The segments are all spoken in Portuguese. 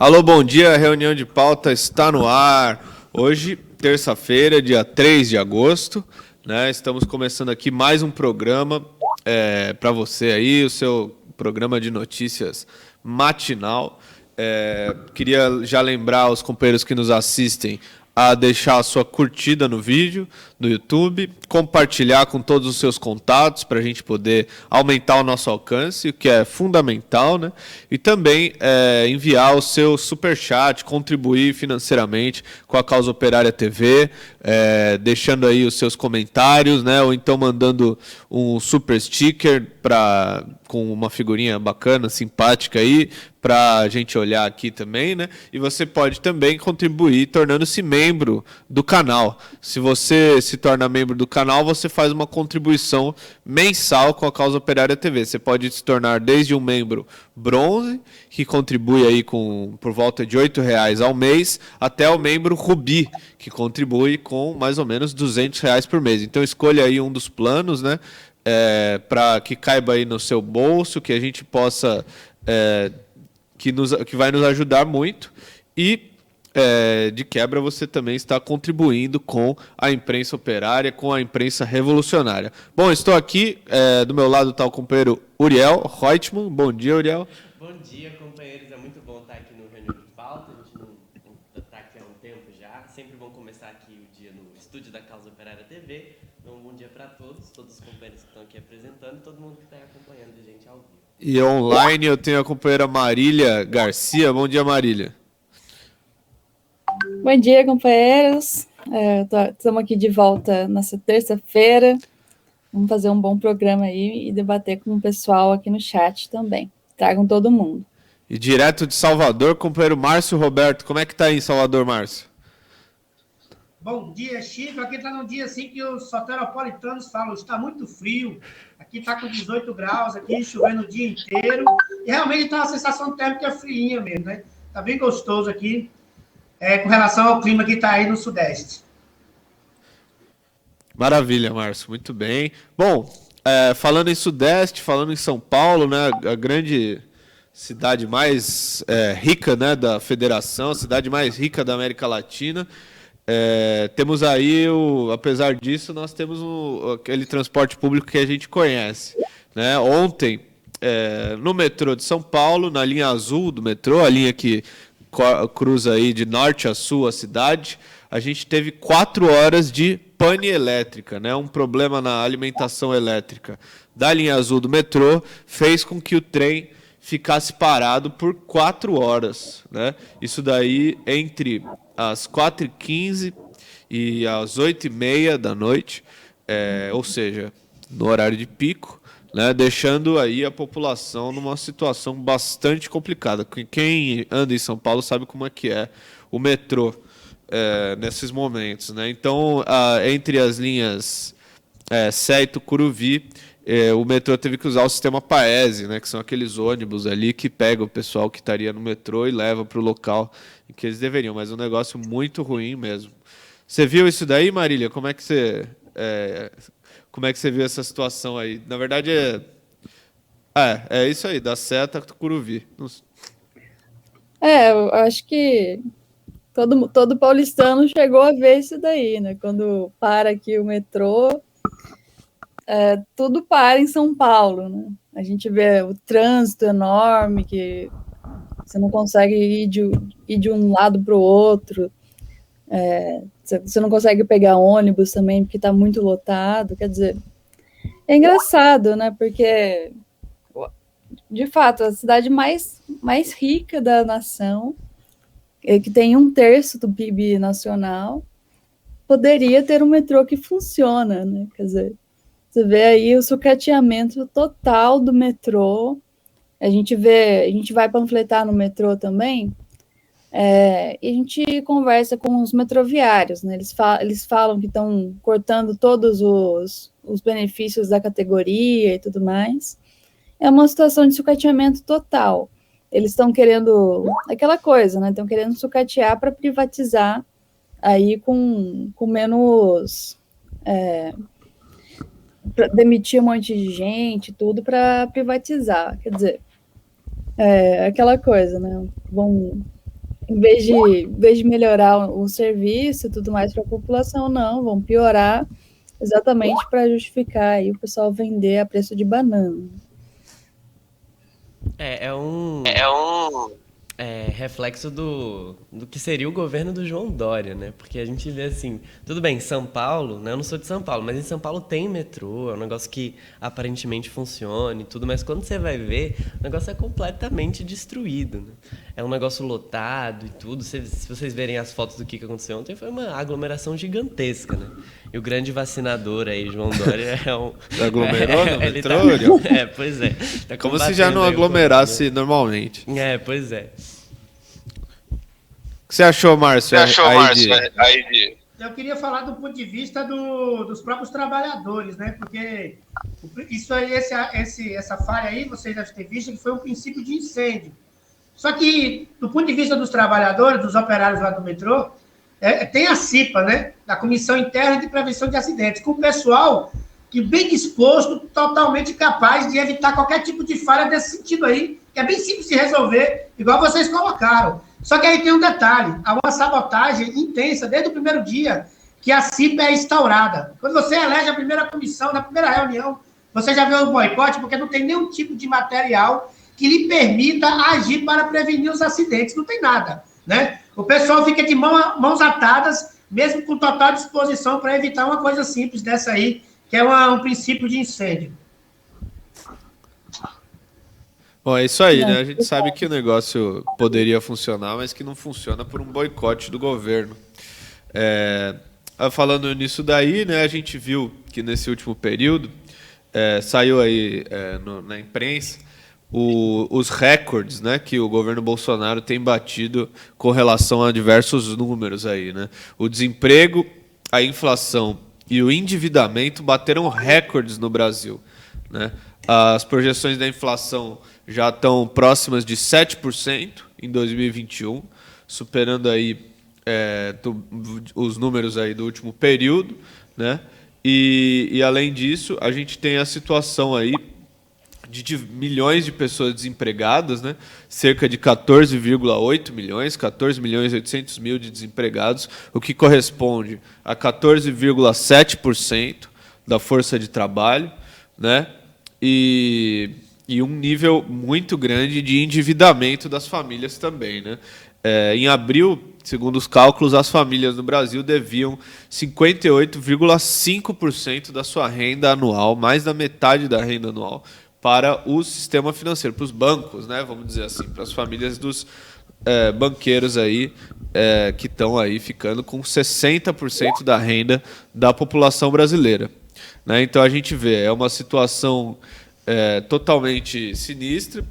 Alô, bom dia. A reunião de pauta está no ar. Hoje, terça-feira, dia 3 de agosto, né? Estamos começando aqui mais um programa para você aí, o seu programa de notícias matinal. Queria já lembrar aos companheiros que nos assistem a deixar a sua curtida no vídeo do YouTube, compartilhar com todos os seus contatos para a gente poder aumentar o nosso alcance, o que é fundamental, né? E também enviar o seu superchat, contribuir financeiramente com a Causa Operária TV, deixando aí os seus comentários, né? Ou então mandando um super sticker com uma figurinha bacana, simpática aí, para a gente olhar aqui também, né? E você pode também contribuir tornando-se membro do canal. Se você se torna membro do canal, você faz uma contribuição mensal com a Causa Operária TV. Você pode se tornar desde um membro bronze, que contribui aí por volta de R$8 ao mês, até o membro rubi, que contribui com mais ou menos R$200 por mês. Então escolha aí um dos planos, né? Para que caiba aí no seu bolso, que a gente possa... que vai nos ajudar muito e, de quebra, você também está contribuindo com a imprensa operária, com a imprensa revolucionária. Bom, estou aqui, do meu lado está o companheiro Uriel Reutemann. Bom dia, Uriel. Bom dia, companheiros. É muito bom estar aqui no Reunião de Pauta. A gente não está aqui há um tempo já. Sempre bom começar aqui o dia no estúdio da Causa Operária TV. Então, um bom dia para todos os companheiros que estão aqui apresentando e todo mundo que está acompanhando a gente ao vivo. E online eu tenho a companheira Marília Garcia. Bom dia, Marília. Bom dia, companheiros. Estamos aqui de volta nessa terça-feira. Vamos fazer um bom programa aí e debater com o pessoal aqui no chat também. Tragam todo mundo. E direto de Salvador, companheiro Márcio Roberto. Como é que tá aí em Salvador, Márcio? Bom dia, Chico. Aqui está num dia assim que os soteropolitanos falam, está muito frio. Aqui está com 18 graus, aqui chovendo o dia inteiro. E realmente está uma sensação térmica friinha mesmo, né? Está bem gostoso aqui, com relação ao clima que está aí no Sudeste. Maravilha, Márcio. Muito bem. Bom, falando em Sudeste, falando em São Paulo, né? A grande cidade mais rica, né, da Federação, a cidade mais rica da América Latina. Temos aí, apesar disso, nós temos aquele transporte público que a gente conhece, né? Ontem, no metrô de São Paulo, na linha azul do metrô, a linha que cruza aí de norte a sul a cidade, a gente teve 4 horas de pane elétrica, né? Um problema na alimentação elétrica da linha azul do metrô fez com que o trem ficasse parado por 4 horas, né? Isso daí entre às 4h15 e às 8h30 da noite, ou seja, no horário de pico, né? Deixando aí a população numa situação bastante complicada. Quem anda em São Paulo sabe como é que é o metrô nesses momentos, né? Então, entre as linhas Sé e Tucuruvi, o metrô teve que usar o sistema Paese, né, que são aqueles ônibus ali que pegam o pessoal que estaria no metrô e leva para o local em que eles deveriam, mas é um negócio muito ruim mesmo. Você viu isso daí, Marília? Como é que você viu essa situação aí? Na verdade, é isso aí, da Sé a Tucuruvi. Eu acho que todo paulistano chegou a ver isso daí, né? Quando para aqui o metrô, tudo para em São Paulo, né? A gente vê o trânsito enorme, que você não consegue ir de um lado para o outro, você não consegue pegar ônibus também, porque está muito lotado. Quer dizer, é engraçado, né? Porque, de fato, a cidade mais rica da nação, que tem 1/3 do PIB nacional, poderia ter um metrô que funciona, né? Quer dizer, você vê aí o sucateamento total do metrô. A gente vai panfletar no metrô também, e a gente conversa com os metroviários, né? Eles falam que estão cortando todos os benefícios da categoria e tudo mais. É uma situação de sucateamento total. Eles estão querendo aquela coisa, né? Estão querendo sucatear para privatizar aí com menos... Pra demitir um monte de gente, tudo para privatizar. Quer dizer, aquela coisa, né? em vez de melhorar o serviço e tudo mais para a população, não, vão piorar exatamente para justificar aí o pessoal vender a preço de banana. É um reflexo do que seria o governo do João Dória, né? Porque a gente vê assim, tudo bem, São Paulo, né? Eu não sou de São Paulo, mas em São Paulo tem metrô, é um negócio que aparentemente funciona e tudo, mas quando você vai ver, o negócio é completamente destruído, né? É um negócio lotado e tudo. Se vocês verem as fotos do que aconteceu ontem, foi uma aglomeração gigantesca, né? E o grande vacinador aí, João Dória, é um... Aglomerou no ele metrô? Ariel? Pois é. Tá Como se já não combatendo aí o aglomerasse normalmente. pois é. O que você achou, Márcio? Eu queria falar do ponto de vista dos próprios trabalhadores, né? Porque isso aí, essa falha aí, vocês devem ter visto que foi um princípio de incêndio. Só que, do ponto de vista dos trabalhadores, dos operários lá do metrô, tem a CIPA, né? Da Comissão Interna de Prevenção de Acidentes, com o pessoal que bem disposto, totalmente capaz de evitar qualquer tipo de falha desse sentido aí, que é bem simples de resolver, igual vocês colocaram. Só que aí tem um detalhe, há uma sabotagem intensa desde o primeiro dia que a CIPA é instaurada. Quando você elege a primeira comissão, na primeira reunião, você já vê o boicote, porque não tem nenhum tipo de material que lhe permita agir para prevenir os acidentes, não tem nada, né? O pessoal fica de mãos atadas, mesmo com total disposição para evitar uma coisa simples dessa aí, que é um princípio de incêndio. Bom, é isso aí, né? A gente sabe que o negócio poderia funcionar, mas que não funciona por um boicote do governo. Falando nisso daí, né, a gente viu que nesse último período saiu aí na imprensa os recordes, né, que o governo Bolsonaro tem batido com relação a diversos números aí, né? O desemprego, a inflação e o endividamento bateram recordes no Brasil, né? As projeções da inflação já estão próximas de 7% em 2021, superando aí os números aí do último período, né? E além disso, a gente tem a situação aí de milhões de pessoas desempregadas, né? Cerca de 14,8 milhões, 14 milhões e 800 mil de desempregados, o que corresponde a 14,7% da força de trabalho, né? E um nível muito grande de endividamento das famílias também, né? Em abril, segundo os cálculos, as famílias no Brasil deviam 58,5% da sua renda anual, mais da metade da renda anual, para o sistema financeiro, para os bancos, né? Vamos dizer assim, para as famílias dos banqueiros aí, que estão aí ficando com 60% da renda da população brasileira, né? Então a gente vê, é uma situação totalmente sinistra.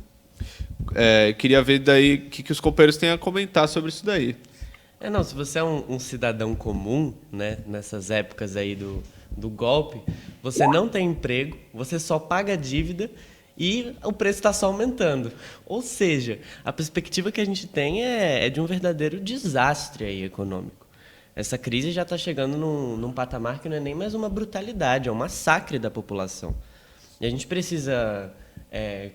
Queria ver daí o que os companheiros têm a comentar sobre isso daí. Não, se você é um cidadão comum, né, nessas épocas aí do golpe, você não tem emprego, você só paga dívida e o preço está só aumentando. Ou seja, a perspectiva que a gente tem é de um verdadeiro desastre aí econômico. Essa crise já está chegando num patamar que não é nem mais uma brutalidade, é um massacre da população. E a gente precisa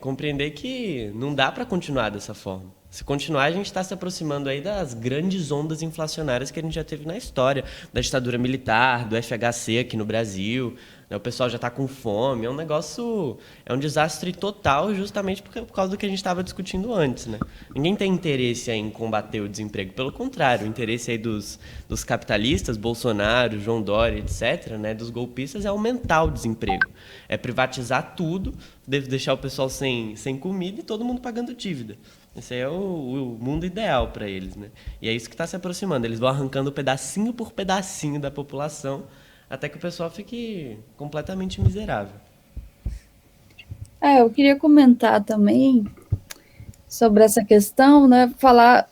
compreender que não dá para continuar dessa forma. Se continuar, a gente está se aproximando aí das grandes ondas inflacionárias que a gente já teve na história, da ditadura militar, do FHC aqui no Brasil, né? O pessoal já está com fome, é um desastre total justamente por causa do que a gente estava discutindo antes, né? Ninguém tem interesse em combater o desemprego, pelo contrário, o interesse aí dos capitalistas, Bolsonaro, João Dória, etc., né, dos golpistas, é aumentar o desemprego, é privatizar tudo, deixar o pessoal sem comida e todo mundo pagando dívida. Esse aí é o mundo ideal para eles, né? E é isso que está se aproximando. Eles vão arrancando pedacinho por pedacinho da população até que o pessoal fique completamente miserável. Eu queria comentar também sobre essa questão, né? Falar...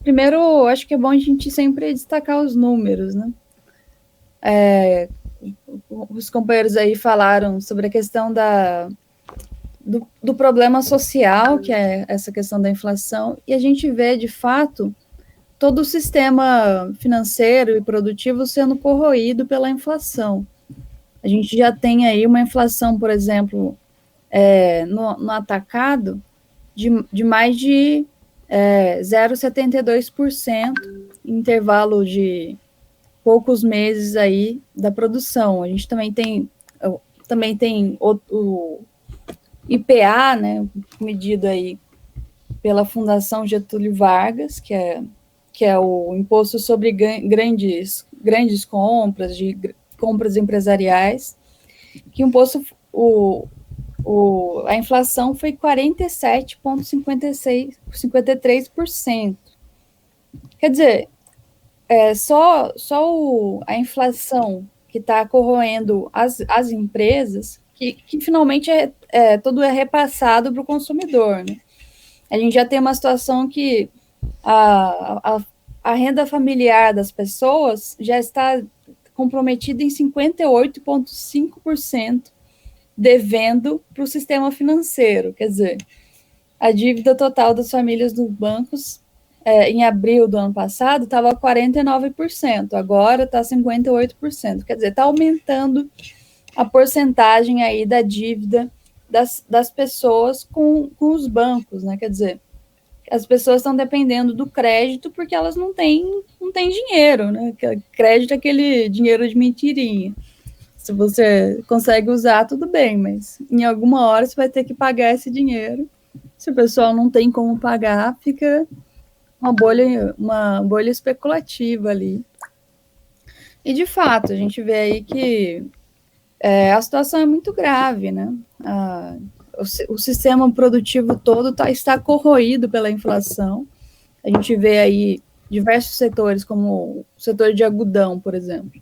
Primeiro, acho que é bom a gente sempre destacar os números, né? Os companheiros aí falaram sobre a questão do problema social, que é essa questão da inflação, e a gente vê, de fato, todo o sistema financeiro e produtivo sendo corroído pela inflação. A gente já tem aí uma inflação, por exemplo, no atacado, de mais de 0,72%, em intervalo de poucos meses aí da produção. A gente também tem o IPA, né, medido aí pela Fundação Getúlio Vargas, que é o imposto sobre grandes compras, compras empresariais, que a inflação foi 47,53%. Quer dizer, a inflação que está corroendo as empresas, que finalmente tudo é repassado para o consumidor, né? A gente já tem uma situação que a renda familiar das pessoas já está comprometida em 58,5% devendo para o sistema financeiro. Quer dizer, a dívida total das famílias dos bancos em abril do ano passado estava 49%, agora está 58%. Quer dizer, está aumentando a porcentagem aí da dívida das pessoas com os bancos, né? Quer dizer, as pessoas estão dependendo do crédito porque elas não têm dinheiro, né? Crédito é aquele dinheiro de mentirinha. Se você consegue usar, tudo bem, mas em alguma hora você vai ter que pagar esse dinheiro. Se o pessoal não tem como pagar, fica uma bolha especulativa ali. E, de fato, a gente vê aí que a situação é muito grave, né? O sistema produtivo todo está corroído pela inflação. A gente vê aí diversos setores, como o setor de algodão, por exemplo.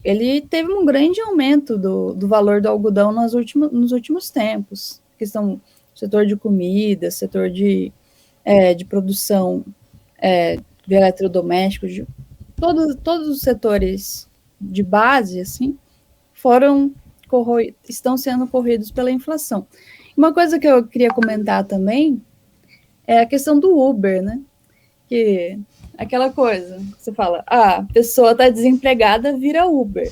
Ele teve um grande aumento do valor do algodão nos últimos tempos. Questão do setor de comida, setor de produção de eletrodomésticos, todos os setores de base, assim, estão sendo corroídos pela inflação. Uma coisa que eu queria comentar também é a questão do Uber, né? Que aquela coisa, você fala, a pessoa está desempregada, vira Uber.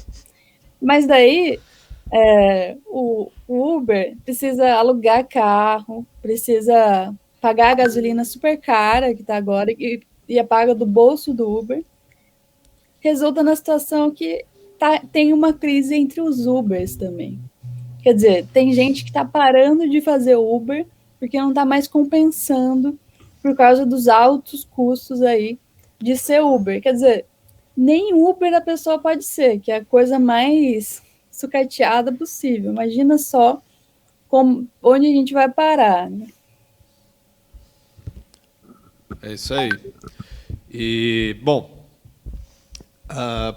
Mas daí o Uber precisa alugar carro, precisa pagar a gasolina super cara que está agora e é paga do bolso do Uber. Resulta na situação que tem uma crise entre os Ubers também. Quer dizer, tem gente que está parando de fazer Uber porque não está mais compensando por causa dos altos custos aí de ser Uber. Quer dizer, nem Uber a pessoa pode ser, que é a coisa mais sucateada possível. Imagina só onde a gente vai parar, né? É isso aí. E, bom,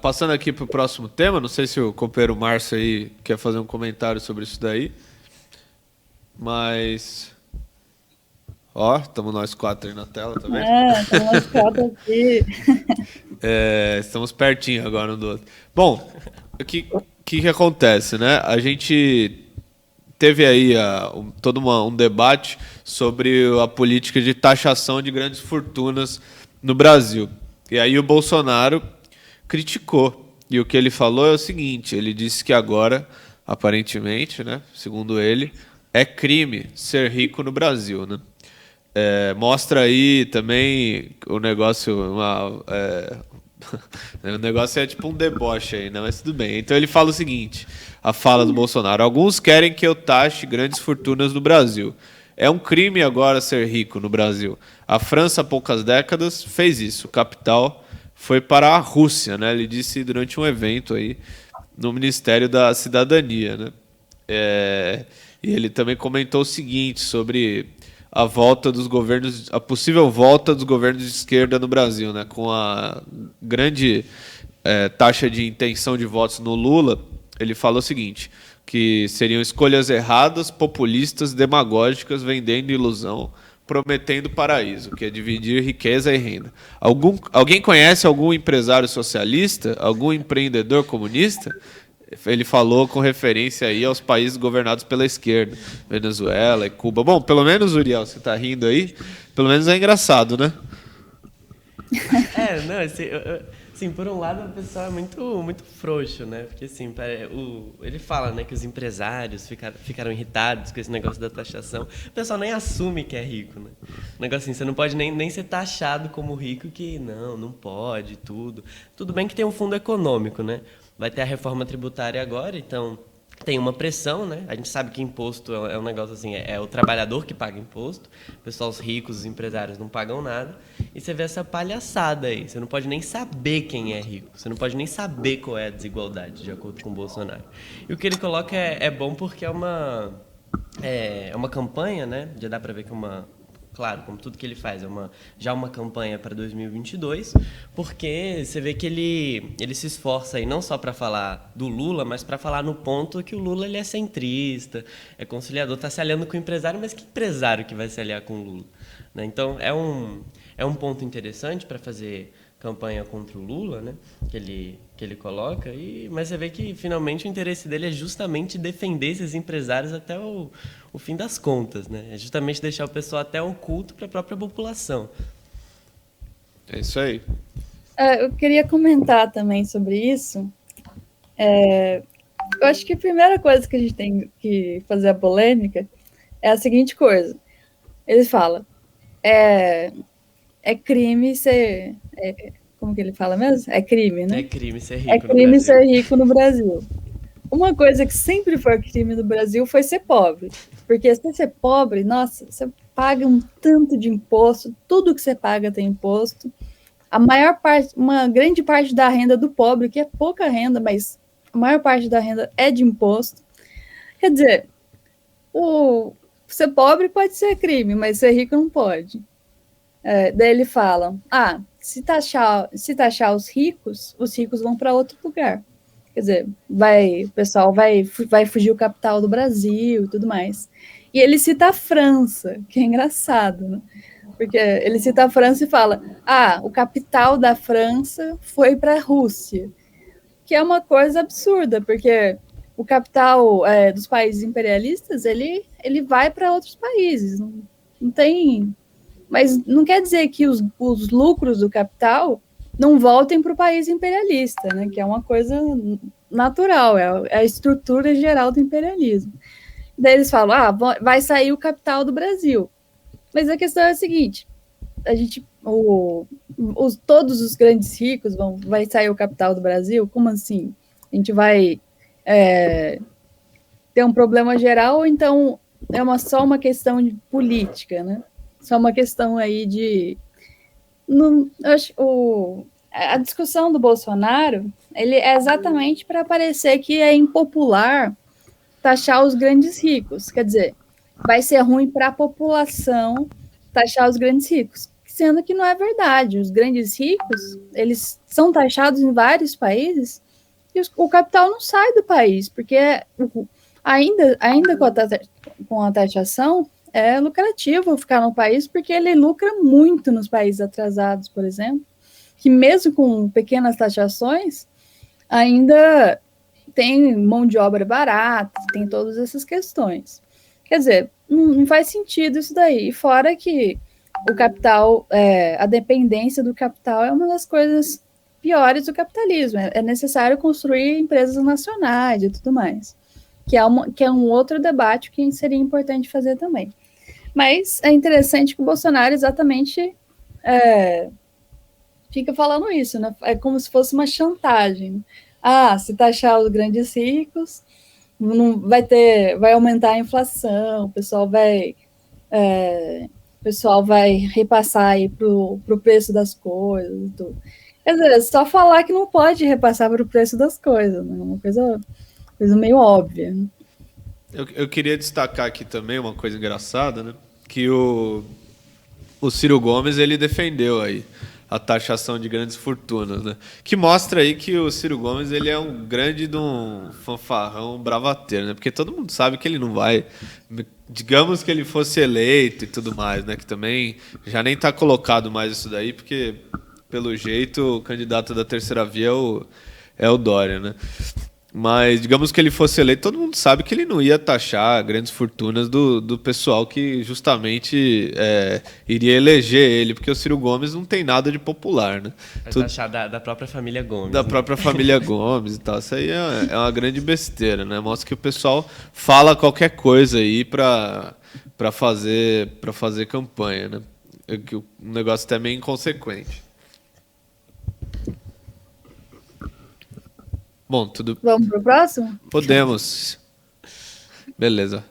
passando aqui para o próximo tema, não sei se o companheiro Márcio aí quer fazer um comentário sobre isso daí, mas... Ó, estamos nós 4 aí na tela, tá vendo? Estamos nós 4 aqui. Estamos pertinho agora um do outro. Bom, o que acontece, né? A gente teve aí todo um debate sobre a política de taxação de grandes fortunas no Brasil. E aí o Bolsonaro criticou. E o que ele falou é o seguinte, ele disse que agora, aparentemente, né, segundo ele, é crime ser rico no Brasil, né? Mostra aí também o negócio, o negócio é tipo um deboche aí, né? Mas tudo bem. Então ele fala o seguinte, a fala do Bolsonaro: alguns querem que eu taxe grandes fortunas no Brasil. É um crime agora ser rico no Brasil. A França, há poucas décadas, fez isso. O capital foi para a Rússia, né? Ele disse durante um evento aí no Ministério da Cidadania, né? E ele também comentou o seguinte sobre a possível volta dos governos de esquerda no Brasil, né? Com a grande taxa de intenção de votos no Lula, ele falou o seguinte, que seriam escolhas erradas, populistas, demagógicas, vendendo ilusão, prometendo paraíso, que é dividir riqueza e renda. Alguém conhece algum empresário socialista? Algum empreendedor comunista? Ele falou com referência aí aos países governados pela esquerda, Venezuela e Cuba. Bom, pelo menos, Uriel, você está rindo aí, pelo menos é engraçado, né? Sim, por um lado o pessoal é muito frouxo, né? Porque assim, ele fala, né, que os empresários ficaram irritados com esse negócio da taxação. O pessoal nem assume que é rico, né? Um negócio assim, você não pode nem ser taxado como rico, que não pode, tudo. Tudo bem que tem um fundo econômico, né? Vai ter a reforma tributária agora, então tem uma pressão, né? A gente sabe que imposto é um negócio assim, é o trabalhador que paga imposto, o pessoal, os ricos, os empresários não pagam nada, e você vê essa palhaçada aí, você não pode nem saber quem é rico, você não pode nem saber qual é a desigualdade, de acordo com o Bolsonaro. E o que ele coloca é bom porque é uma campanha, né? Já dá pra ver que claro, como tudo que ele faz, já uma campanha para 2022, porque você vê que ele se esforça aí não só para falar do Lula, mas para falar no ponto que o Lula ele é centrista, é conciliador, está se aliando com o empresário, mas que empresário que vai se aliar com o Lula? Né? Então, é um ponto interessante para fazer campanha contra o Lula, né? que ele coloca, mas você vê que finalmente o interesse dele é justamente defender esses empresários até o fim das contas, né? É justamente deixar o pessoal até oculto para a própria população. É isso aí. Eu queria comentar também sobre isso. Eu acho que a primeira coisa que a gente tem que fazer a polêmica é a seguinte coisa. Ele fala, é crime ser... como que ele fala mesmo? É crime, né? É crime ser rico É crime ser rico no Brasil. Uma coisa que sempre foi crime no Brasil foi ser pobre. Porque se você é pobre, nossa, você paga um tanto de imposto, tudo que você paga tem imposto. A maior parte, uma grande parte da renda do pobre, que é pouca renda, mas a maior parte da renda é de imposto. Quer dizer, ser pobre pode ser crime, mas ser rico não pode. Daí ele fala, se taxar os ricos vão para outro lugar. Quer dizer, o pessoal vai fugir o capital do Brasil e tudo mais. E ele cita a França, que é engraçado, né? Porque ele cita a França e fala, o capital da França foi para a Rússia, que é uma coisa absurda, porque o capital dos países imperialistas, ele vai para outros países, não tem... Mas não quer dizer que os lucros do capital não voltem para o país imperialista, né? Que é uma coisa natural, é a estrutura geral do imperialismo. Daí eles falam, vai sair o capital do Brasil. Mas a questão é a seguinte, todos os grandes ricos vai sair o capital do Brasil? Como assim? A gente vai ter um problema geral ou então só uma questão de política, né? Só uma questão aí de... a discussão do Bolsonaro, ele é exatamente para parecer que é impopular taxar os grandes ricos. Quer dizer, vai ser ruim para a população taxar os grandes ricos, sendo que não é verdade. Os grandes ricos, eles são taxados em vários países e o capital não sai do país, porque ainda com a taxação, é lucrativo ficar no país, porque ele lucra muito nos países atrasados, por exemplo, que mesmo com pequenas taxações, ainda tem mão de obra barata, tem todas essas questões. Quer dizer, não faz sentido isso daí. Fora que o capital, a dependência do capital é uma das coisas piores do capitalismo. É necessário construir empresas nacionais e tudo mais, que é um outro debate que seria importante fazer também. Mas é interessante que o Bolsonaro exatamente fica falando isso, né? É como se fosse uma chantagem. Se taxar os grandes ricos, vai aumentar a inflação, o pessoal vai repassar aí pro preço das coisas. Tudo. Quer dizer, é só falar que não pode repassar para o preço das coisas, né? Uma coisa meio óbvia. Né? Eu queria destacar aqui também uma coisa engraçada, né? Que o Ciro Gomes, ele defendeu aí a taxação de grandes fortunas, né? Que mostra aí que o Ciro Gomes, ele é um grande de um fanfarrão bravateiro, né? Porque todo mundo sabe que ele não vai... Digamos que ele fosse eleito e tudo mais, né? Que também já nem está colocado mais isso daí, porque, pelo jeito, o candidato da terceira via é o Dória, né? Mas, digamos que ele fosse eleito, todo mundo sabe que ele não ia taxar grandes fortunas do pessoal que justamente iria eleger ele, porque o Ciro Gomes não tem nada de popular, né? Vai taxar da própria família Gomes. Da né? própria família Gomes e tal. Isso aí é uma grande besteira, né? Mostra que o pessoal fala qualquer coisa aí para fazer campanha, né? Que o negócio até é meio inconsequente. Bom, tudo. Vamos pro próximo? Podemos. Beleza.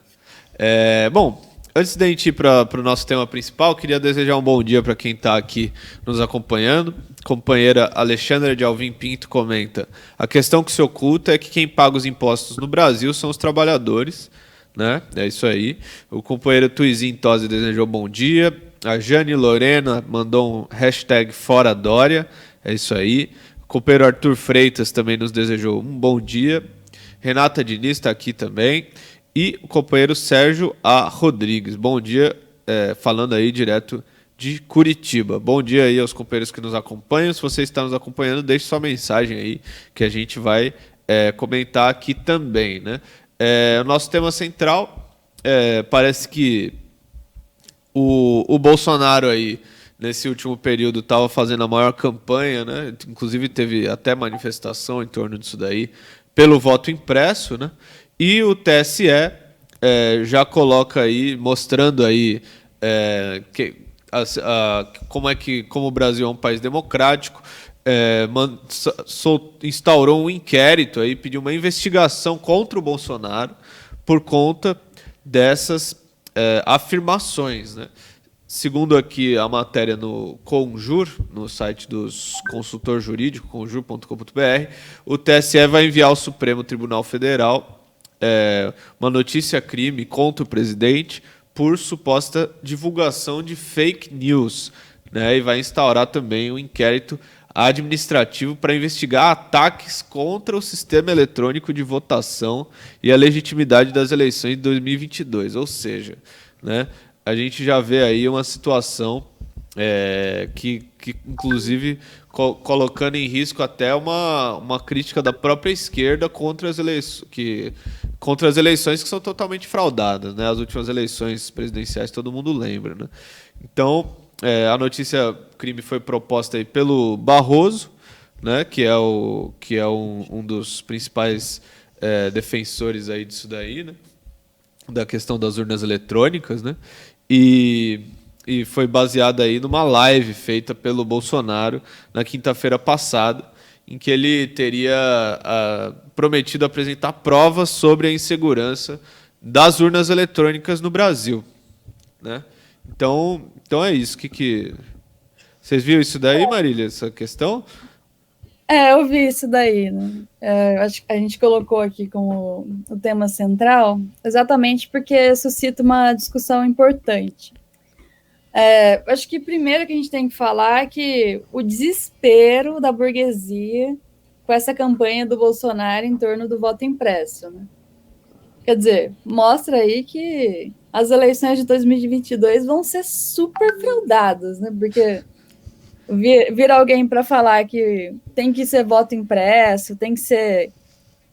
Bom, antes da gente ir para o nosso tema principal, queria desejar um bom dia para quem está aqui nos acompanhando. Companheira Alexandra de Alvim Pinto comenta: a questão que se oculta é que quem paga os impostos no Brasil são os trabalhadores, né? É isso aí. O companheiro Tuizinho Tosi desejou bom dia. A Jane Lorena mandou um hashtag fora Dória. É isso aí. O companheiro Arthur Freitas também nos desejou um bom dia. Renata Diniz está aqui também. E o companheiro Sérgio A. Rodrigues. Bom dia, falando aí direto de Curitiba. Bom dia aí aos companheiros que nos acompanham. Se você está nos acompanhando, deixe sua mensagem aí, que a gente vai comentar aqui também, né? O nosso tema central, parece que o Bolsonaro aí, nesse último período, estava fazendo a maior campanha, né? Inclusive teve até manifestação em torno disso daí, pelo voto impresso, né? E o TSE já coloca aí, mostrando aí como o Brasil é um país democrático, instaurou um inquérito aí, pediu uma investigação contra o Bolsonaro por conta dessas afirmações, né? Segundo aqui a matéria no Conjur, no site dos consultor jurídico, conjur.com.br, o TSE vai enviar ao Supremo Tribunal Federal uma notícia-crime contra o presidente por suposta divulgação de fake news, né? E vai instaurar também um inquérito administrativo para investigar ataques contra o sistema eletrônico de votação e a legitimidade das eleições de 2022. Ou seja, né, a gente já vê aí uma situação que inclusive, colocando em risco até uma crítica da própria esquerda contra as eleições que são totalmente fraudadas, né? As últimas eleições presidenciais todo mundo lembra, né? Então, a notícia crime foi proposta aí pelo Barroso, né? Que é um dos principais defensores aí disso daí, né? Da questão das urnas eletrônicas, né? E foi baseada aí numa live feita pelo Bolsonaro na quinta-feira passada, em que ele teria prometido apresentar provas sobre a insegurança das urnas eletrônicas no Brasil, né? Então é isso. Vocês viram isso daí, Marília, essa questão? Eu vi isso daí, né? Acho que a gente colocou aqui como o tema central, exatamente porque suscita uma discussão importante. Acho que primeiro que a gente tem que falar é que o desespero da burguesia com essa campanha do Bolsonaro em torno do voto impresso, né? Quer dizer, mostra aí que as eleições de 2022 vão ser super fraudadas, né? Porque vir alguém para falar que tem que ser voto impresso, tem que ser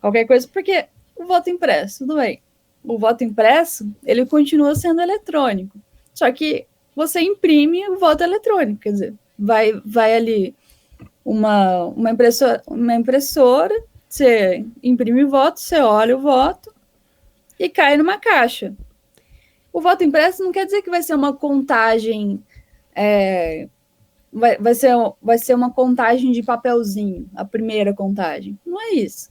qualquer coisa, porque o voto impresso, tudo bem. O voto impresso, ele continua sendo eletrônico. Só que você imprime o voto eletrônico, quer dizer, vai ali uma impressora, você imprime o voto, você olha o voto e cai numa caixa. O voto impresso não quer dizer que vai ser uma contagem, vai ser uma contagem de papelzinho, a primeira contagem. Não é isso.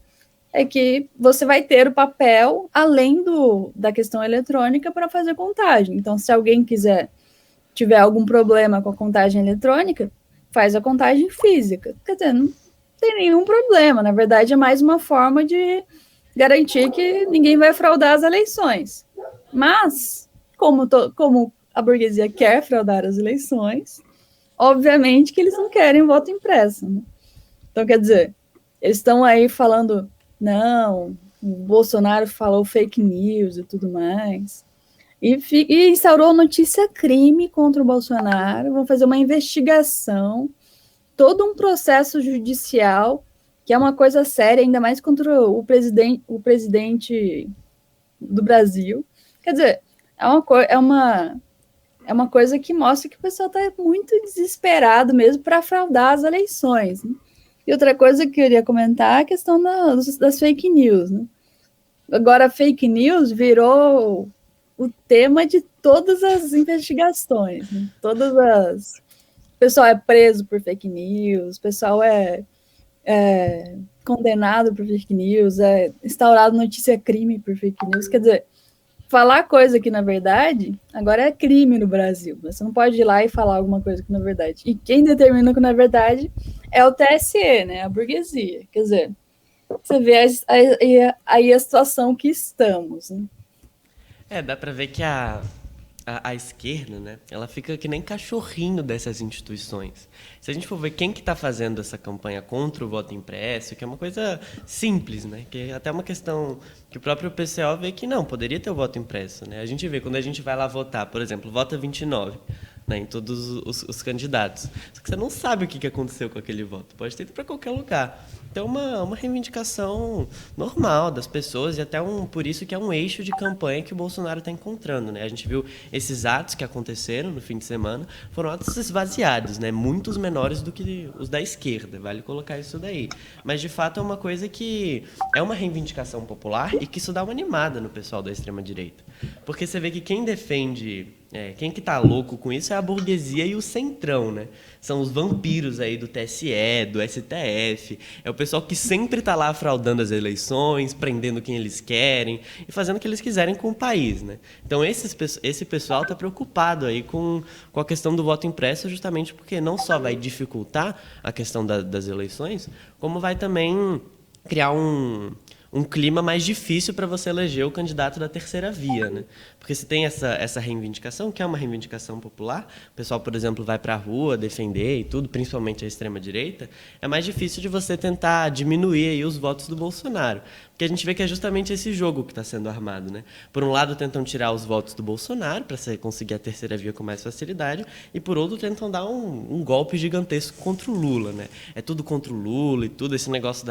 É que você vai ter o papel além da questão eletrônica para fazer contagem. Então, se alguém tiver algum problema com a contagem eletrônica, faz a contagem física. Quer dizer, não tem nenhum problema. Na verdade, é mais uma forma de garantir que ninguém vai fraudar as eleições. Mas, como a burguesia quer fraudar as eleições, obviamente que eles não querem voto impresso, né? Então, quer dizer, eles estão aí falando, não, o Bolsonaro falou fake news e tudo mais. E instaurou notícia-crime contra o Bolsonaro, vão fazer uma investigação, todo um processo judicial que é uma coisa séria, ainda mais contra o presidente do Brasil. Quer dizer, é uma coisa que mostra que o pessoal está muito desesperado mesmo para fraudar as eleições. Né? E outra coisa que eu queria comentar é a questão das fake news. Né? Agora, fake news virou o tema de todas as investigações. Né? O pessoal é preso por fake news, o pessoal é condenado por fake news, é instaurado notícia-crime por fake news. Quer dizer, falar coisa que, na verdade, agora é crime no Brasil. Você não pode ir lá e falar alguma coisa que não é verdade. E quem determina que não é verdade é o TSE, né? A burguesia. Quer dizer, você vê aí a situação que estamos. Né? Dá pra ver que a esquerda, né, ela fica que nem cachorrinho dessas instituições. Se a gente for ver quem que está fazendo essa campanha contra o voto impresso, que é uma coisa simples, né, que é até uma questão que o próprio PCO vê que não, poderia ter o voto impresso. Né? A gente vê, quando a gente vai lá votar, por exemplo, vota 29, né, em todos os candidatos. Só que você não sabe o que aconteceu com aquele voto. Pode ter ido para qualquer lugar. Então, uma reivindicação normal das pessoas e até por isso que é um eixo de campanha que o Bolsonaro está encontrando. Né? A gente viu esses atos que aconteceram no fim de semana, foram atos esvaziados, né? Muitos menores do que os da esquerda, vale colocar isso daí. Mas, de fato, é uma coisa que é uma reivindicação popular e que isso dá uma animada no pessoal da extrema-direita. Porque você vê que quem defende... quem que tá louco com isso é a burguesia e o centrão, né? São os vampiros aí do TSE, do STF. É o pessoal que sempre tá lá fraudando as eleições, prendendo quem eles querem e fazendo o que eles quiserem com o país, né? Então esse pessoal tá preocupado aí com a questão do voto impresso, justamente porque não só vai dificultar a questão das eleições, como vai também criar um clima mais difícil para você eleger o candidato da terceira via, né? Porque se tem essa reivindicação, que é uma reivindicação popular, o pessoal, por exemplo, vai para a rua defender e tudo, principalmente a extrema-direita, é mais difícil de você tentar diminuir aí os votos do Bolsonaro. Porque a gente vê que é justamente esse jogo que está sendo armado, né? Por um lado, tentam tirar os votos do Bolsonaro para você conseguir a terceira via com mais facilidade, e por outro, tentam dar um golpe gigantesco contra o Lula, né? É tudo contra o Lula e tudo, esse negócio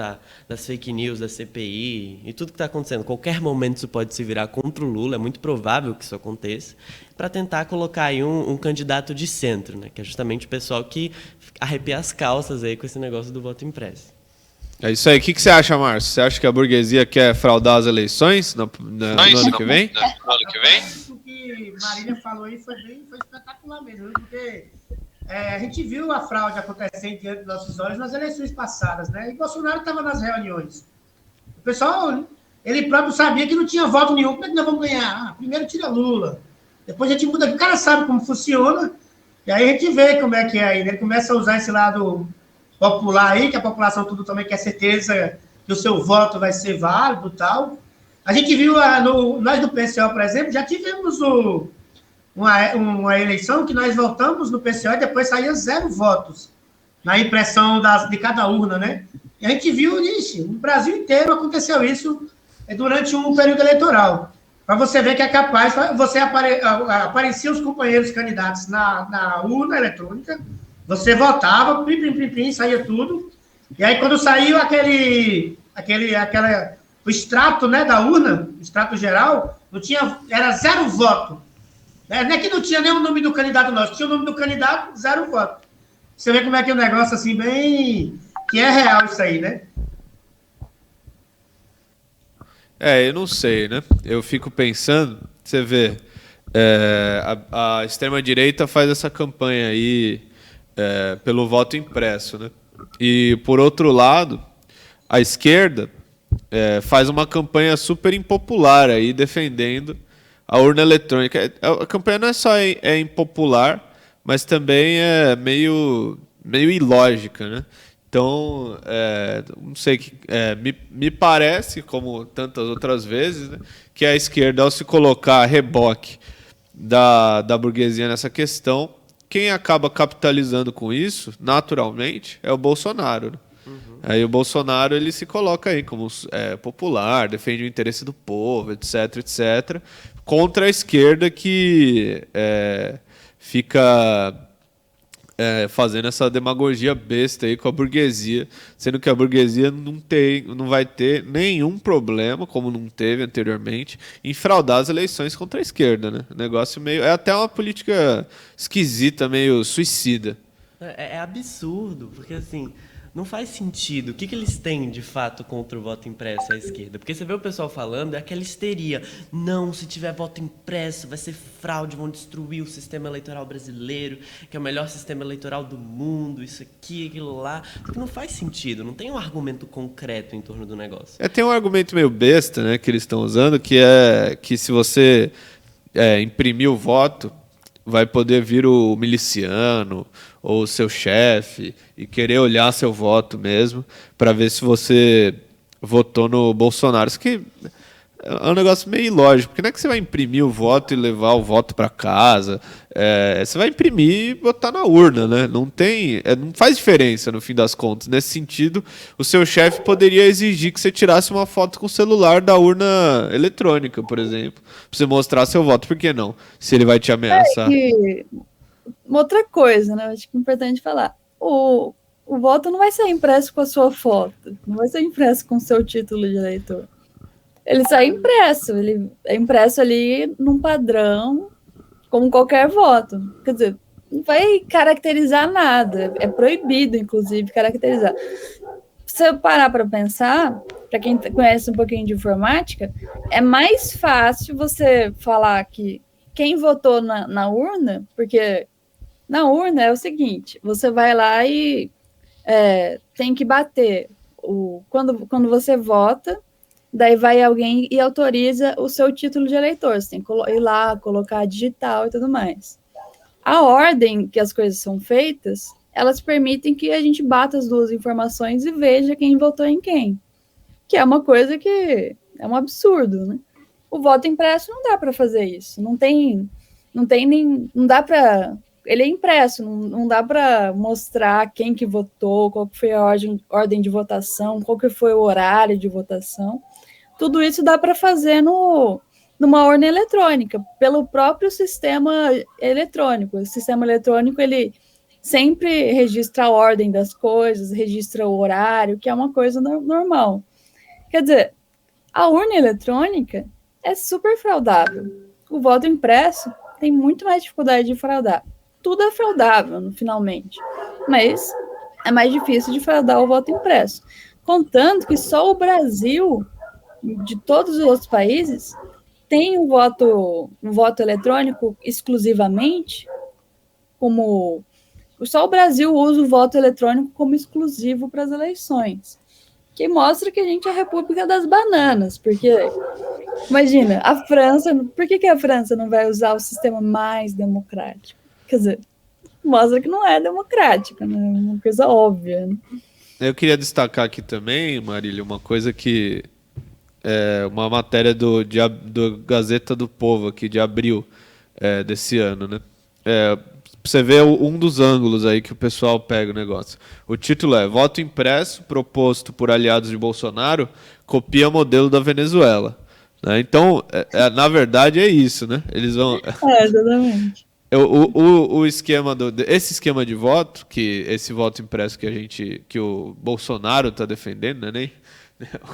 das fake news, da CPI e tudo que está acontecendo. Qualquer momento isso pode se virar contra o Lula, é muito provável que isso aconteça, para tentar colocar aí um candidato de centro, né? Que é justamente o pessoal que arrepia as calças aí com esse negócio do voto impresso. É isso aí. O que você acha, Márcio? Você acha que a burguesia quer fraudar as eleições no ano que vem? O que Marília falou aí foi espetacular mesmo, porque a gente viu a fraude acontecendo diante dos nossos olhos nas eleições passadas, né? E Bolsonaro estava nas reuniões. O pessoal, ele próprio sabia que não tinha voto nenhum. Como é que nós vamos ganhar? Primeiro tira Lula, depois a gente muda. O cara sabe como funciona, e aí a gente vê como é que é aí, né? Ele começa a usar esse lado popular aí, que a população tudo também quer certeza que o seu voto vai ser válido e tal. A gente viu, nós do PCO, por exemplo, já tivemos uma eleição que nós votamos no PCO e depois saía 0 votos na impressão de cada urna, né? E a gente viu isso, no Brasil inteiro aconteceu isso durante um período eleitoral. Para você ver que é capaz, apareciam os companheiros candidatos na urna eletrônica, você votava, pim, saía tudo. E aí, quando saiu o extrato, né, da urna, o extrato geral, era 0 voto. Não é que não tinha nem o nome do candidato, não. Tinha o nome do candidato, 0 voto. Você vê como é que é um negócio assim, bem... que é real isso aí, né? Eu não sei, né? Eu fico pensando, você vê, a extrema-direita faz essa campanha aí pelo voto impresso, né? E, por outro lado, a esquerda faz uma campanha super impopular aí, defendendo a urna eletrônica. A campanha não é só impopular, mas também é meio ilógica, né? Então, não sei, me parece, como tantas outras vezes, né, que a esquerda, ao se colocar a reboque da burguesia nessa questão, quem acaba capitalizando com isso, naturalmente, é o Bolsonaro. Né? Aí o Bolsonaro ele se coloca aí como popular, defende o interesse do povo, etc, etc, contra a esquerda que fica fazendo essa demagogia besta aí com a burguesia, sendo que a burguesia não vai ter nenhum problema, como não teve anteriormente, em fraudar as eleições contra a esquerda, né? Negócio meio... É até uma política esquisita, meio suicida. É absurdo, porque assim, não faz sentido. O que eles têm, de fato, contra o voto impresso à esquerda? Porque você vê o pessoal falando, é aquela histeria. Não, se tiver voto impresso, vai ser fraude, vão destruir o sistema eleitoral brasileiro, que é o melhor sistema eleitoral do mundo, isso aqui, aquilo lá. Porque não faz sentido, não tem um argumento concreto em torno do negócio. Tem um argumento meio besta, né, que eles estão usando, que é que se você imprimir o voto, vai poder vir o miliciano ou o seu chefe e querer olhar seu voto mesmo para ver se você votou no Bolsonaro. Isso que é um negócio meio ilógico, porque não é que você vai imprimir o voto e levar o voto para casa. Você vai imprimir e botar na urna, né? Não faz diferença no fim das contas. Nesse sentido, o seu chefe poderia exigir que você tirasse uma foto com o celular da urna eletrônica, por exemplo, para você mostrar seu voto. Por que não? Se ele vai te ameaçar. Uma outra coisa, né? Acho que é importante falar. O voto não vai ser impresso com a sua foto, não vai ser impresso com o seu título de eleitor. Ele sai impresso, ele é impresso ali num padrão, como qualquer voto. Quer dizer, não vai caracterizar nada, é proibido, inclusive, caracterizar. Se você parar para pensar, para quem conhece um pouquinho de informática, é mais fácil você falar que quem votou na urna, porque na urna é o seguinte, você vai lá e tem que bater. Quando você vota, daí vai alguém e autoriza o seu título de eleitor. Você tem que ir lá, colocar digital e tudo mais. A ordem que as coisas são feitas, elas permitem que a gente bata as duas informações e veja quem votou em quem. Que é uma coisa que é um absurdo, né? O voto impresso não dá para fazer isso. Não dá para... Ele é impresso, não dá para mostrar quem que votou, qual que foi a ordem de votação, qual que foi o horário de votação. Tudo isso dá para fazer numa urna eletrônica, pelo próprio sistema eletrônico. O sistema eletrônico, ele sempre registra a ordem das coisas, registra o horário, que é uma coisa normal. Quer dizer, a urna eletrônica é super fraudável. O voto impresso tem muito mais dificuldade de fraudar. Tudo é fraudável, finalmente. Mas é mais difícil de fraudar o voto impresso. Contanto que só o Brasil, de todos os outros países, tem um voto eletrônico exclusivamente, como... Só o Brasil usa o voto eletrônico como exclusivo para as eleições. Que mostra que a gente é a República das Bananas, porque, imagina, a França... Por que a França não vai usar o sistema mais democrático? Quer dizer, mostra que não é democrática, né? É uma coisa óbvia. Né? Eu queria destacar aqui também, Marília, uma coisa que... uma matéria do Gazeta do Povo, aqui, de abril desse ano, né? Pra você ver um dos ângulos aí que o pessoal pega o negócio. O título é Voto impresso proposto por aliados de Bolsonaro copia modelo da Venezuela. Né? Então, na verdade, é isso, né? Eles vão... exatamente. Esse esquema de voto, que esse voto impresso que o Bolsonaro está defendendo, né? Nem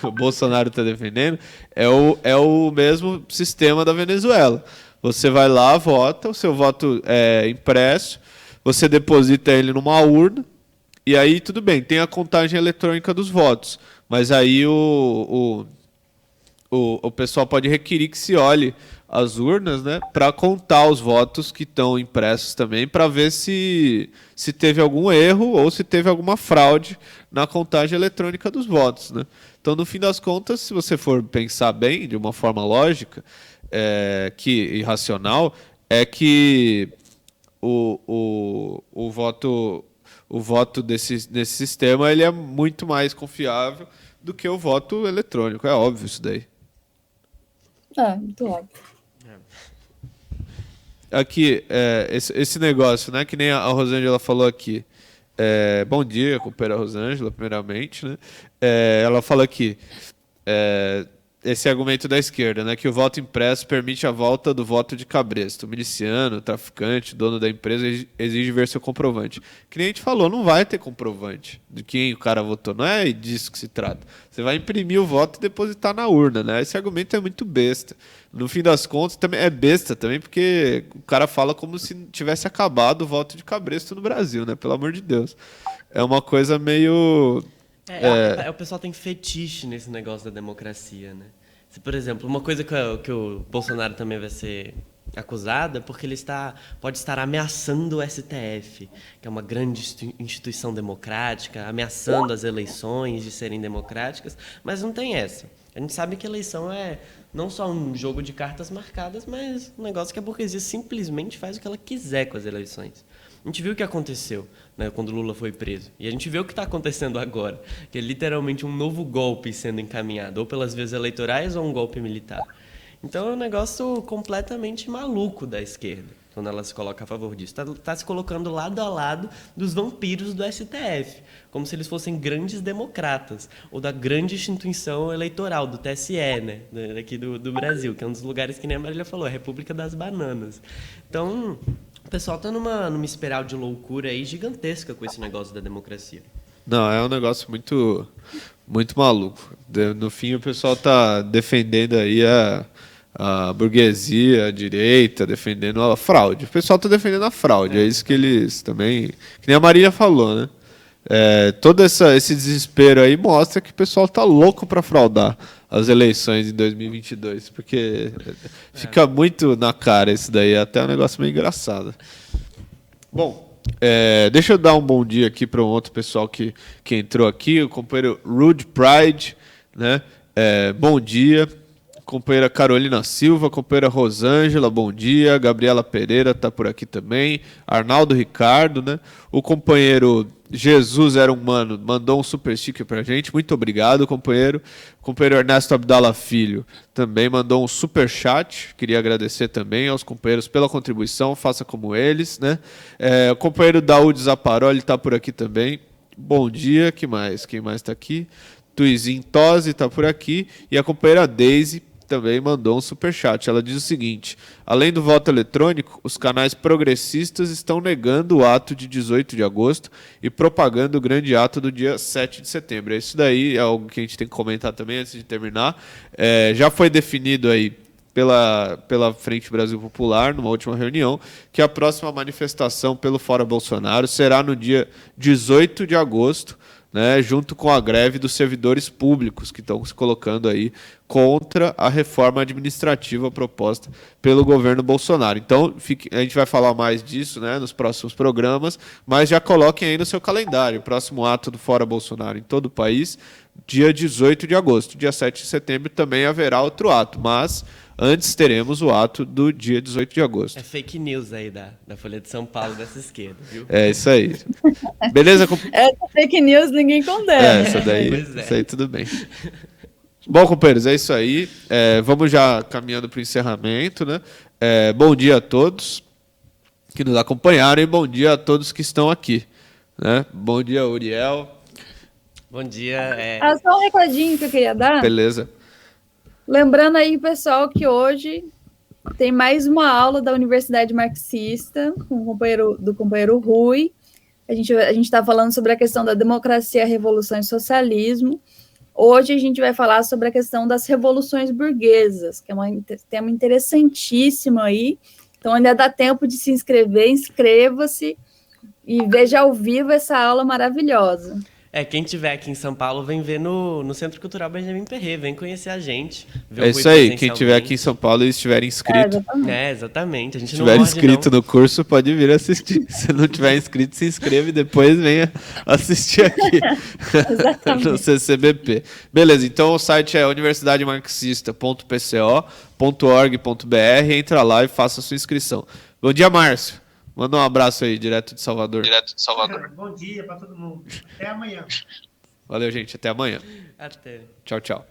o Bolsonaro está defendendo, é o mesmo sistema da Venezuela. Você vai lá, vota, o seu voto é impresso, você deposita ele numa urna, e aí tudo bem, tem a contagem eletrônica dos votos, mas aí o pessoal pode requerir que se olhe as urnas, né, para contar os votos que estão impressos também, para ver se teve algum erro ou se teve alguma fraude na contagem eletrônica dos votos, né? Então, no fim das contas, se você for pensar bem, de uma forma lógica, e racional, é que o voto nesse sistema ele é muito mais confiável do que o voto eletrônico. É óbvio isso daí. Muito óbvio. Aqui, esse negócio, né? Que nem a Rosângela falou aqui. Bom dia, companheira Rosângela, primeiramente, né? Ela fala aqui. esse argumento da esquerda, né, que o voto impresso permite a volta do voto de cabresto. O miliciano, o traficante, dono da empresa exige ver seu comprovante. Que nem a gente falou, não vai ter comprovante de quem o cara votou. Não é disso que se trata. Você vai imprimir o voto e depositar na urna, né? Esse argumento é muito besta. No fim das contas, também é besta também, porque o cara fala como se tivesse acabado o voto de cabresto no Brasil, né? Pelo amor de Deus. É uma coisa meio... O pessoal tem fetiche nesse negócio da democracia, né? Se, por exemplo, uma coisa que o Bolsonaro também vai ser acusado é porque ele pode estar ameaçando o STF, que é uma grande instituição democrática, ameaçando as eleições de serem democráticas, mas não tem essa. A gente sabe que a eleição é não só um jogo de cartas marcadas, mas um negócio que a burguesia simplesmente faz o que ela quiser com as eleições. A gente viu o que aconteceu, né, quando Lula foi preso. E a gente vê o que está acontecendo agora, que é literalmente um novo golpe sendo encaminhado, ou pelas vias eleitorais ou um golpe militar. Então é um negócio completamente maluco da esquerda, quando ela se coloca a favor disso. Está se colocando lado a lado dos vampiros do STF, como se eles fossem grandes democratas, ou da grande instituição eleitoral, do TSE, né, daqui do Brasil, que é um dos lugares que nem a Marília falou, a República das Bananas. Então... O pessoal tá numa espiral de loucura aí gigantesca com esse negócio da democracia. Não, é um negócio muito, muito maluco. No fim, o pessoal tá defendendo aí a burguesia, a direita, defendendo a fraude. O pessoal tá defendendo a fraude. É isso que eles também... Que nem a Marília falou, né? Todo esse desespero aí mostra que o pessoal tá louco para fraudar as eleições em 2022, porque fica muito na cara isso daí, é até um negócio meio engraçado. Bom, deixa eu dar um bom dia aqui para um outro pessoal que entrou aqui, o companheiro Rude Pride, né? Bom dia. Companheira Carolina Silva, companheira Rosângela, bom dia. Gabriela Pereira está por aqui também. Arnaldo Ricardo, né? O companheiro Jesus Era Humano mandou um super sticker pra gente. Muito obrigado, companheiro. O companheiro Ernesto Abdala Filho também mandou um super chat. Queria agradecer também aos companheiros pela contribuição. Faça como eles, né? O companheiro Daúde Zaparoli está por aqui também. Bom dia. Que mais? Quem mais está aqui? Tuizinho Tosi está por aqui. E a companheira Daisy também mandou um superchat. Ela diz o seguinte: além do voto eletrônico, os canais progressistas estão negando o ato de 18 de agosto e propagando o grande ato do dia 7 de setembro. Isso daí é algo que a gente tem que comentar também antes de terminar. Já foi definido aí pela Frente Brasil Popular, numa última reunião, que a próxima manifestação pelo Fora Bolsonaro será no dia 18 de agosto, né, junto com a greve dos servidores públicos que estão se colocando aí contra a reforma administrativa proposta pelo governo Bolsonaro. Então, a gente vai falar mais disso, né, nos próximos programas, mas já coloquem aí no seu calendário o próximo ato do Fora Bolsonaro em todo o país, dia 18 de agosto. Dia 7 de setembro também haverá outro ato, mas antes teremos o ato do dia 18 de agosto. É fake news aí da Folha de São Paulo, dessa esquerda, viu? É isso aí. Beleza? Essa fake news ninguém condena. Essa aí tudo bem. Bom, companheiros, é isso aí. Vamos já caminhando para o encerramento, né? Bom dia a todos que nos acompanharam e bom dia a todos que estão aqui, né? Bom dia, Uriel. Bom dia. Só um recadinho que eu queria dar. Beleza. Tá. Lembrando aí, pessoal, que hoje tem mais uma aula da Universidade Marxista com do companheiro Rui. A gente está falando sobre a questão da democracia, revolução e socialismo. Hoje a gente vai falar sobre a questão das revoluções burguesas, que é um tema interessantíssimo aí. Então ainda dá tempo de se inscrever, inscreva-se e veja ao vivo essa aula maravilhosa. Quem estiver aqui em São Paulo, vem ver no Centro Cultural Benjamin Perret, vem conhecer a gente. É isso aí, quem estiver aqui em São Paulo e estiver inscrito. Exatamente. A gente se estiver inscrito no curso, pode vir assistir. Se não estiver inscrito, se inscreva e depois venha assistir aqui no CCBP. Beleza, então o site é universidademarxista.pco.org.br. Entra lá e faça a sua inscrição. Bom dia, Márcio. Manda um abraço aí, direto de Salvador. Bom dia para todo mundo. Até amanhã. Valeu, gente. Até amanhã. Até. Tchau, tchau.